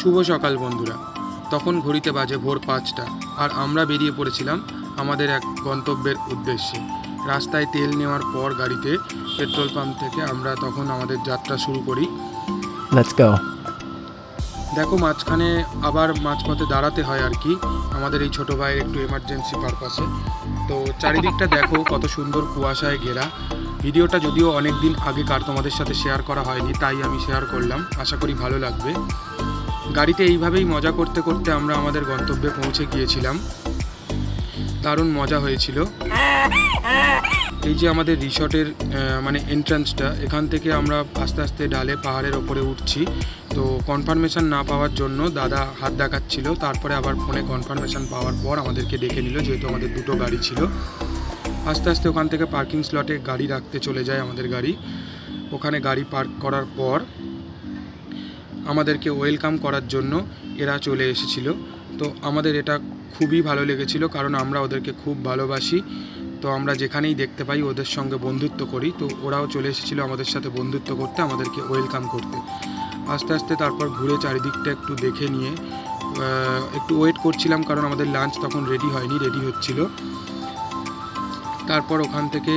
শুভ সকাল বন্ধুরা। তখন ঘড়িতে বাজে ভোর 5টা আর আমরা বেরিয়ে পড়েছিলাম আমাদের এক গন্তব্যের উদ্দেশ্যে। রাস্তায় তেল নেওয়ার পর গাড়িতে পেট্রোল পাম্প থেকে আমরা তখন আমাদের যাত্রা শুরু করি। Let's go. দেখো মাঝখানে আবার মাঝপথে দাঁড়াতে হয় আর কি, আমাদের এই ছোটো ভাইয়ের একটু এমার্জেন্সি পারপাসে। তো চারিদিকটা দেখো কত সুন্দর কুয়াশায় ঘেরা। ভিডিওটা যদিও অনেক দিন আগেকার, তোমাদের সাথে শেয়ার করা হয়নি, তাই আমি শেয়ার করলাম, আশা করি ভালো লাগবে। গাড়িতে এইভাবেই মজা করতে করতে আমরা আমাদের গন্তব্যে পৌঁছে গিয়েছিলাম। দারুণ মজা হয়েছিল। এই যে আমাদের রিসর্টের মানে এন্ট্রান্সটা, এখান থেকে আমরা আস্তে আস্তে ঢালে পাহাড়ের ওপরে উঠছি। তো কনফার্মেশন না পাওয়ার জন্য দাদা হাত দেখাচ্ছিল, তারপরে আবার ফোনে কনফার্মেশন পাওয়ার পর আমাদেরকে ডেকে নিল, যেহেতু আমাদের দুটো গাড়ি ছিল। আস্তে আস্তে ওখান থেকে পার্কিং স্লটে গাড়ি রাখতে চলে যায় আমাদের গাড়ি। ওখানে গাড়ি পার্ক করার পর আমাদেরকে ওয়েলকাম করার জন্য এরা চলে এসেছিল। তো আমাদের এটা খুবই ভালো লেগেছিল, কারণ আমরা ওদেরকে খুব ভালোবাসি। তো আমরা যেখানেই দেখতে পাই ওদের সঙ্গে বন্ধুত্ব করি। তো ওরাও চলে এসেছিলো আমাদের সাথে বন্ধুত্ব করতে, আমাদেরকে ওয়েলকাম করতে। আস্তে আস্তে তারপর ঘুরে চারিদিকটা একটু দেখে নিয়ে একটু ওয়েট করছিলাম, কারণ আমাদের লাঞ্চ তখন রেডি হয়নি, রেডি হচ্ছিল। তারপর ওখান থেকে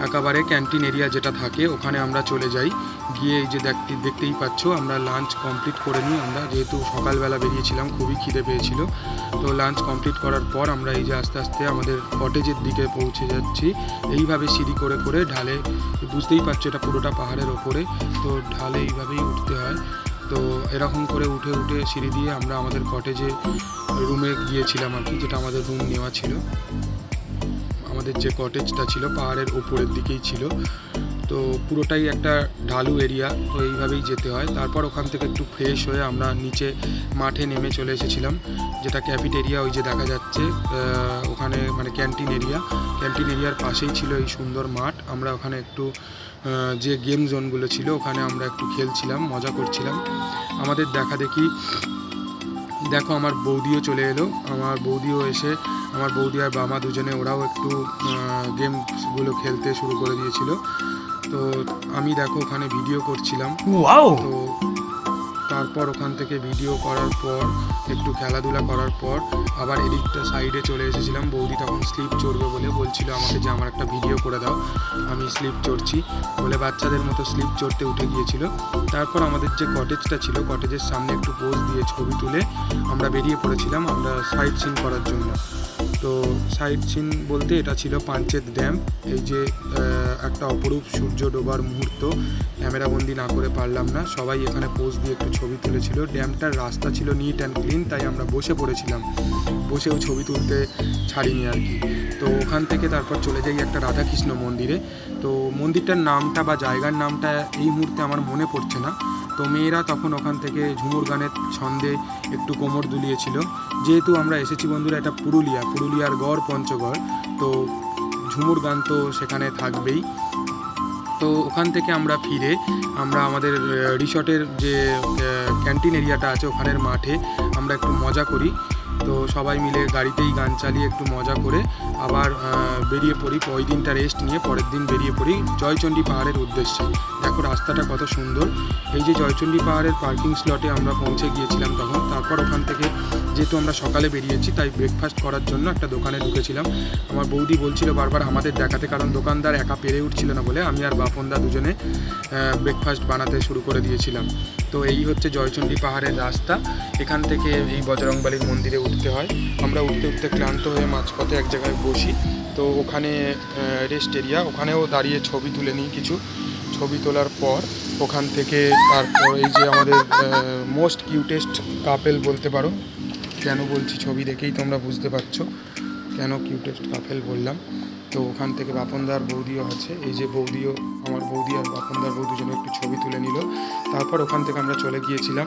একেবারে ক্যান্টিন এরিয়া যেটা থাকে ওখানে আমরা চলে যাই। গিয়ে এই যে দেখতেই পাচ্ছ আমরা লাঞ্চ কমপ্লিট করে নিই। আমরা যেহেতু সকালবেলা বেরিয়েছিলাম, খুবই খিদে পেয়েছিল। তো লাঞ্চ কমপ্লিট করার পর আমরা এই যে আস্তে আস্তে আমাদের কটেজের দিকে পৌঁছে যাচ্ছি। এইভাবে সিঁড়ি করে করে ঢালে, বুঝতেই পারছো এটা পুরোটা পাহাড়ের ওপরে, তো ঢালে এইভাবেই উঠতে হয়। তো এরকম করে উঠে উঠে সিঁড়ি দিয়ে আমরা আমাদের কটেজে রুমে গিয়েছিলাম আর কি, যেটা আমাদের রুম নেওয়া ছিল। আমাদের যে কটেজটা ছিল পাহাড়ের ওপরের দিকেই ছিল। তো পুরোটাই একটা ঢালু এরিয়া, তো এইভাবেই যেতে হয়। তারপর ওখান থেকে একটু ফ্রেশ হয়ে আমরা নিচে মাঠে নেমে চলে এসেছিলাম, যেটা ক্যাফেটেরিয়া, ওই যে দেখা যাচ্ছে ওখানে মানে ক্যান্টিন এরিয়ার পাশেই ছিল এই সুন্দর মাঠ। আমরা ওখানে একটু যে গেম জোনগুলো ছিল ওখানে আমরা একটু খেলছিলাম, মজা করছিলাম। আমাদের দেখো আমার বৌদিও চলে এলো। আমার বৌদিও এসে, আমার বৌদি আর বাবা দুজনে ওরাও একটু গেমসগুলো খেলতে শুরু করে দিয়েছিল। তো আমি দেখো ওখানে ভিডিও করছিলাম। তো তারপর ওখান থেকে ভিডিও করার পর একটু খেলাধুলা করার পর আবার এদিকটা সাইডে চলে এসেছিলাম। বৌদি তখন স্লিপ চড়বে বলে বলছিল আমাকে যে আমার একটা ভিডিও করে দাও, আমি স্লিপ চড়ছি বলে বাচ্চাদের মতো স্লিপ চড়তে উঠে গিয়েছিল। তারপর আমাদের যে কটেজটা ছিল, কটেজের সামনে একটু পোজ দিয়ে ছবি তুলে আমরা বেরিয়ে পড়েছিলাম আমরা সাইট সিন করার জন্য। তো সাইট সিন বলতে এটা ছিল পাঞ্চেত ড্যাম। এই যে একটা অপরূপ সূর্য ডোবার মুহূর্ত, ক্যামেরাবন্দি না করে পারলাম না, সবাই এখানে পোজ দিয়ে একটু ছবি তুলেছিল। ড্যামটার রাস্তা ছিল নিট অ্যান্ড ক্লিন, তাই আমরা বসে পড়েছিলাম, বসেও ছবি তুলতে ছাড়িনি আর কি। তো ওখান থেকে তারপর চলে যাই একটা রাধাকৃষ্ণ মন্দিরে। তো মন্দিরটার নামটা বা জায়গার নামটা এই মুহূর্তে আমার মনে পড়ছে না। তো মেয়েরা তখন ওখান থেকে ঝুমুর গানের ছন্দে একটু কোমর দুলিয়েছিল। যেহেতু আমরা এসেছি বন্ধুরা এটা পুরুলিয়ার গড় পঞ্চগড়, তো ঝুমুর গান তো সেখানে থাকবেই। তো ওখান থেকে আমরা ফিরে আমরা আমাদের রিসর্টের যে ক্যান্টিন এরিয়াটা আছে ওখানের মাঠে আমরা একটু মজা করি। তো সবাই মিলে গাড়িতেই গান চালিয়ে একটু মজা করে আবার বেরিয়ে পড়ি। ওই দিনটা রেস্ট নিয়ে পরের দিন বেরিয়ে পড়ি জয়চণ্ডী পাহাড়ের উদ্দেশ্যে। দেখো রাস্তাটা কত সুন্দর। এই যে জয়চণ্ডী পাহাড়ের পার্কিং স্লটে আমরা পৌঁছে গিয়েছিলাম তখন। তারপর ওখান থেকে যেহেতু আমরা সকালে বেরিয়েছি তাই ব্রেকফাস্ট করার জন্য একটা দোকানে ঢুকেছিলাম। আমার বৌদি বলছিল বারবার আমাদের দেখাতে, কারণ দোকানদার একা পেরে উঠছিল না বলে আমি আর বাপনদা দুজনে ব্রেকফাস্ট বানাতে শুরু করে দিয়েছিলাম। তো এই হচ্ছে জয়চণ্ডী পাহাড়ের রাস্তা। এখান থেকে এই বজরংবলীর মন্দিরে উঠতে হয়। আমরা উঠতে উঠতে ক্লান্ত হয়ে মাঝপথে এক জায়গায় বসি। তো ওখানে রেস্ট এরিয়া, ওখানেও দাঁড়িয়ে ছবি তুলে নিই কিছু। ছবি তোলার পর ওখান থেকে তারপর এই যে আমাদের মোস্ট কিউটেস্ট কাপেল বলতে পারো, কেন বলছি ছবি দেখেই তোমরা বুঝতে পারছো কেন কিউটেস্ট কাপেল বললাম। তো ওখান থেকে বাপনদার বৌদিও আছে, এই যে বৌদিও, আমার বৌদি আর বাপনদার বৌদি যেন একটু ছবি তুলে নিল। তারপর ওখান থেকে আমরা চলে গিয়েছিলাম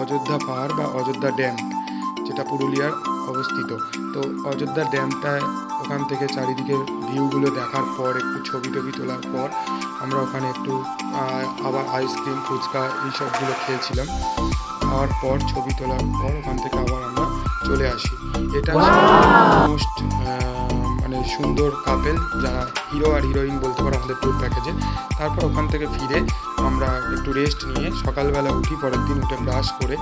অযোধ্যা পাহাড় বা অযোধ্যা ড্যাম, যেটা পুরুলিয়ার অবস্থিত। তো অযোধ্যা ড্যামটা ওখান থেকে চারিদিকের ভিউগুলো দেখার পর একটু ছবি টবি তোলার পর আমরা ওখানে একটু আবার আইসক্রিম ফুচকা এইসবগুলো খেয়েছিলাম। খাওয়ার পর ছবি তোলার পর ওখান থেকে আবার আমরা চলে আসি। এটা মোস্ট মানে সুন্দর কাপেল, যারা হিরো আর হিরোইন বলতে পারো আমাদের ট্যুর প্যাকেজে। তারপর ওখান থেকে ফিরে আমরা একটু রেস্ট নিয়ে সকালবেলা উঠি, পরের দিন উঠে ব্রাশ করে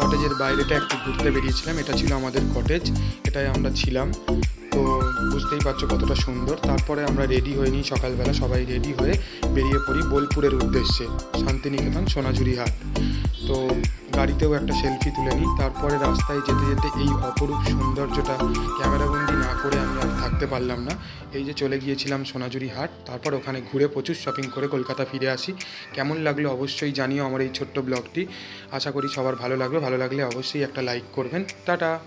কটেজের বাইরেটা একটু ঘুরতে বেরিয়েছিলাম। এটা ছিল আমাদের কটেজ, এটাই আমরা ছিলাম। তো বুঝতেই পারছো কতটা সুন্দর। তারপরে আমরা রেডি হয়ে নিই, সকালবেলা সবাই রেডি হয়ে বেরিয়ে পড়ি বোলপুরের উদ্দেশ্যে, শান্তিনিকেতন সোনাঝুরি হাট। তো গাড়িতেও একটা সেলফি তুলে নিই। তারপরে রাস্তায় যেতে যেতে এই অপরূপ সৌন্দর্যটা ক্যামেরাবন্দি না করে আমি আর থাকতে পারলাম না। এই যে চলে গিয়েছিলাম সোনাঝুরি হাট, তারপর ওখানে ঘুরে প্রচুর শপিং করে কলকাতা ফিরে আসি। কেমন লাগলো অবশ্যই জানিও আমার এই ছোট্ট ব্লগটি। আশা করি সবার ভালো লাগবে। ভালো লাগলে অবশ্যই একটা লাইক করবেন। টাটা।